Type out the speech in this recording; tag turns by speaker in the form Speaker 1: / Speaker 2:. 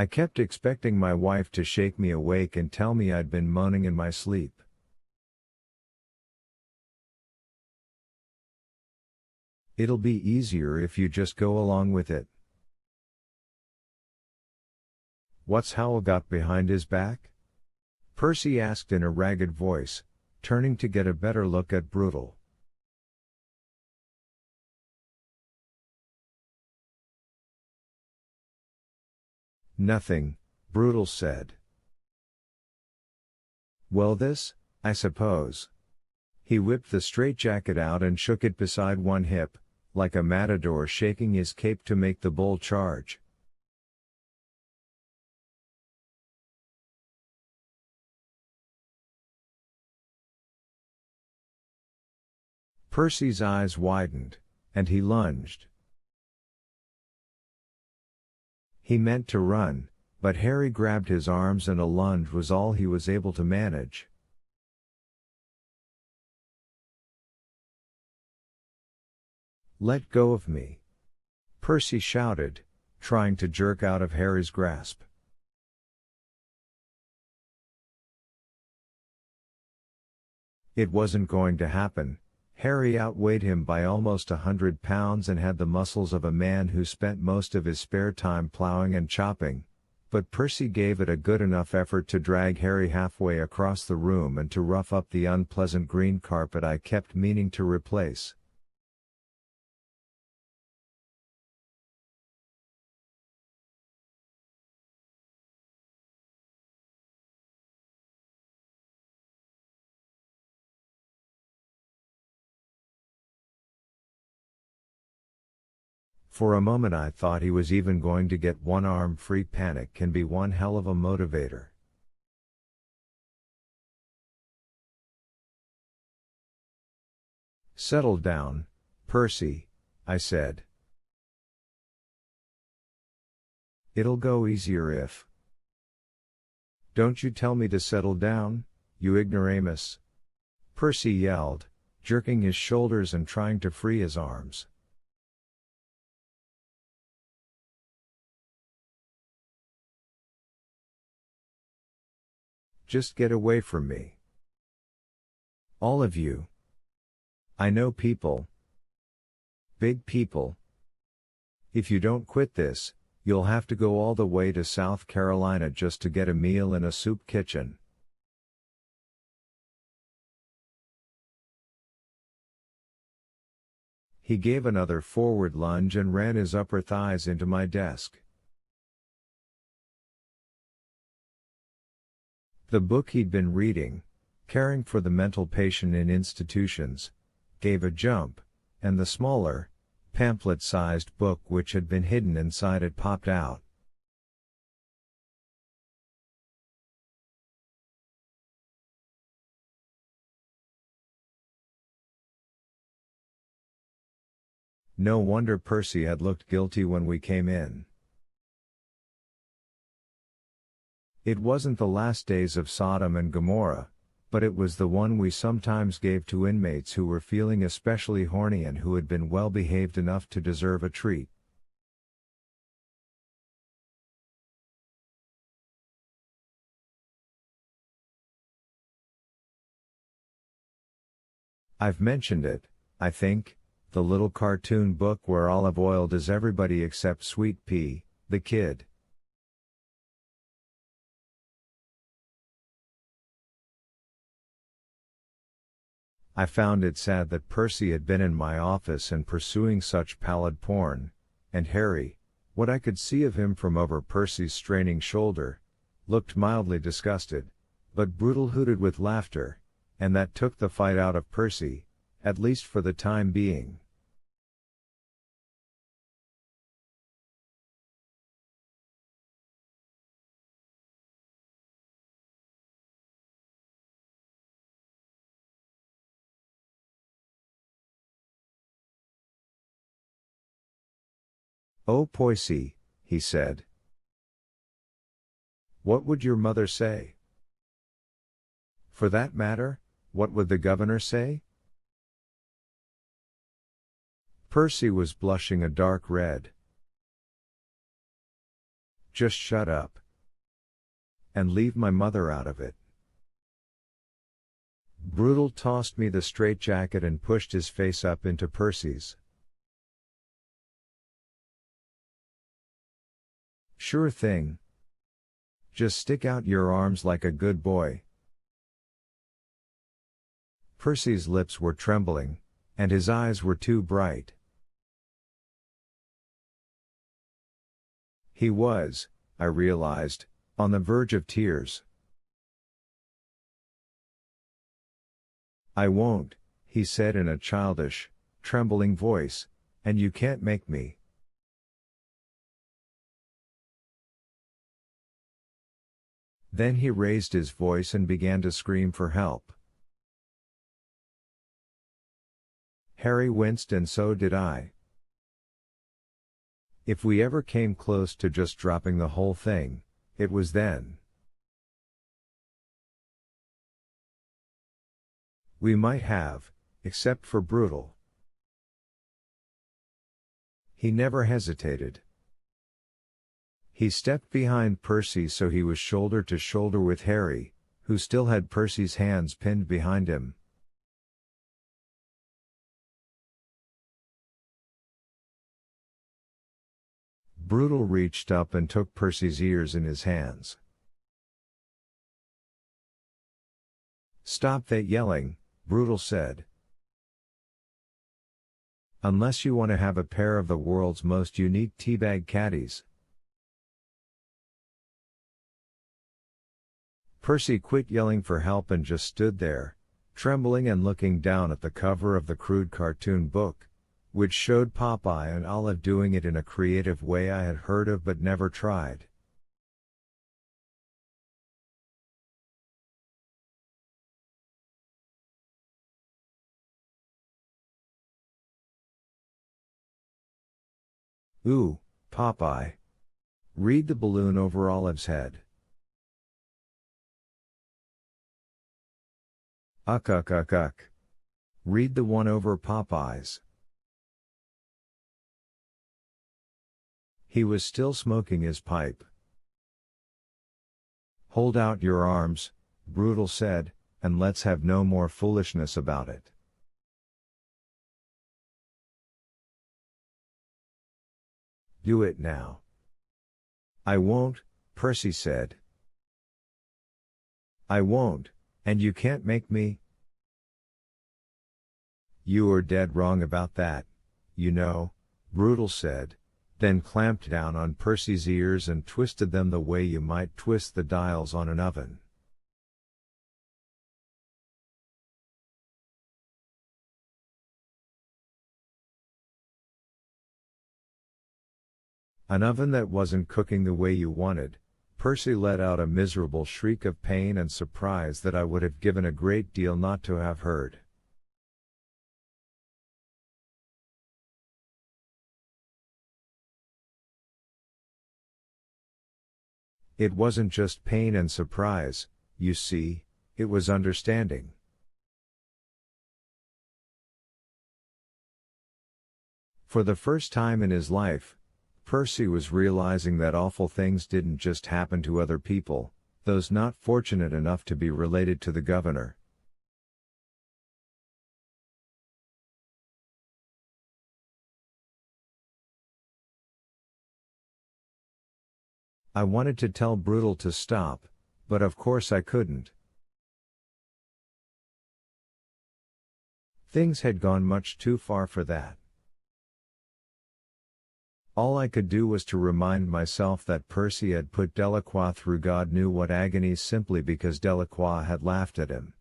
Speaker 1: I kept expecting my wife to shake me awake and tell me I'd been moaning in my sleep. It'll be easier if you just go along with it. What's Howell got behind his back? Percy asked in a ragged voice, turning to get a better look at Brutal. Nothing, Brutal said. Well, this, I suppose. He whipped the straitjacket out and shook it beside one hip, like a matador shaking his cape to make the bull charge. Percy's eyes widened, and he lunged. He meant to run, but Harry grabbed his arms and a lunge was all he was able to manage. Let go of me! Percy shouted, trying to jerk out of Harry's grasp. It wasn't going to happen. Harry outweighed him by almost 100 pounds and had the muscles of a man who spent most of his spare time plowing and chopping, but Percy gave it a good enough effort to drag Harry halfway across the room and to rough up the unpleasant green carpet I kept meaning to replace. For a moment I thought he was even going to get one arm free. Panic can be one hell of a motivator. Settle down, Percy, I said. It'll go easier if. Don't you tell me to settle down, you ignoramus! Percy yelled, jerking his shoulders and trying to free his arms. Just get away from me. All of you. I know people. Big people. If you don't quit this, you'll have to go all the way to South Carolina just to get a meal in a soup kitchen. He gave another forward lunge and ran his upper thighs into my desk. The book he'd been reading, Caring for the Mental Patient in Institutions, gave a jump, and the smaller, pamphlet-sized book which had been hidden inside it popped out. No wonder Percy had looked guilty when we came in. It wasn't the last days of Sodom and Gomorrah, but it was the one we sometimes gave to inmates who were feeling especially horny and who had been well behaved enough to deserve a treat. I've mentioned it, I think, the little cartoon book where Olive Oyl does everybody except Sweet Pea, the kid. I found it sad that Percy had been in my office and pursuing such pallid porn, and Harry, what I could see of him from over Percy's straining shoulder, looked mildly disgusted, but Brutal hooted with laughter, and that took the fight out of Percy, at least for the time being. Oh Poissy, he said. What would your mother say? For that matter, what would the governor say? Percy was blushing a dark red. Just shut up. And leave my mother out of it. Brutal tossed me the straitjacket and pushed his face up into Percy's. Sure thing. Just stick out your arms like a good boy. Percy's lips were trembling, and his eyes were too bright. He was, I realized, on the verge of tears. I won't, he said in a childish, trembling voice, and you can't make me. Then he raised his voice and began to scream for help. Harry winced and so did I. If we ever came close to just dropping the whole thing, it was then. We might have, except for Brutal. He never hesitated. He stepped behind Percy so he was shoulder to shoulder with Harry, who still had Percy's hands pinned behind him. Brutal reached up and took Percy's ears in his hands. Stop that yelling, Brutal said. Unless you want to have a pair of the world's most unique teabag caddies. Percy quit yelling for help and just stood there, trembling and looking down at the cover of the crude cartoon book, which showed Popeye and Olive doing it in a creative way I had heard of but never tried. Ooh, Popeye. Read the balloon over Olive's head. Uck. Read the one over Popeye's. He was still smoking his pipe. Hold out your arms, Brutal said, and let's have no more foolishness about it. Do it now. I won't, Percy said. I won't, and you can't make me. You are dead wrong about that, you know, Brutal said, then clamped down on Percy's ears and twisted them the way you might twist the dials on an oven. An oven that wasn't cooking the way you wanted. Percy let out a miserable shriek of pain and surprise that I would have given a great deal not to have heard. It wasn't just pain and surprise, you see, it was understanding. For the first time in his life, Percy was realizing that awful things didn't just happen to other people, those not fortunate enough to be related to the governor. I wanted to tell Brutal to stop, but of course I couldn't. Things had gone much too far for that. All I could do was to remind myself that Percy had put Delacroix through God knew what agonies simply because Delacroix had laughed at him.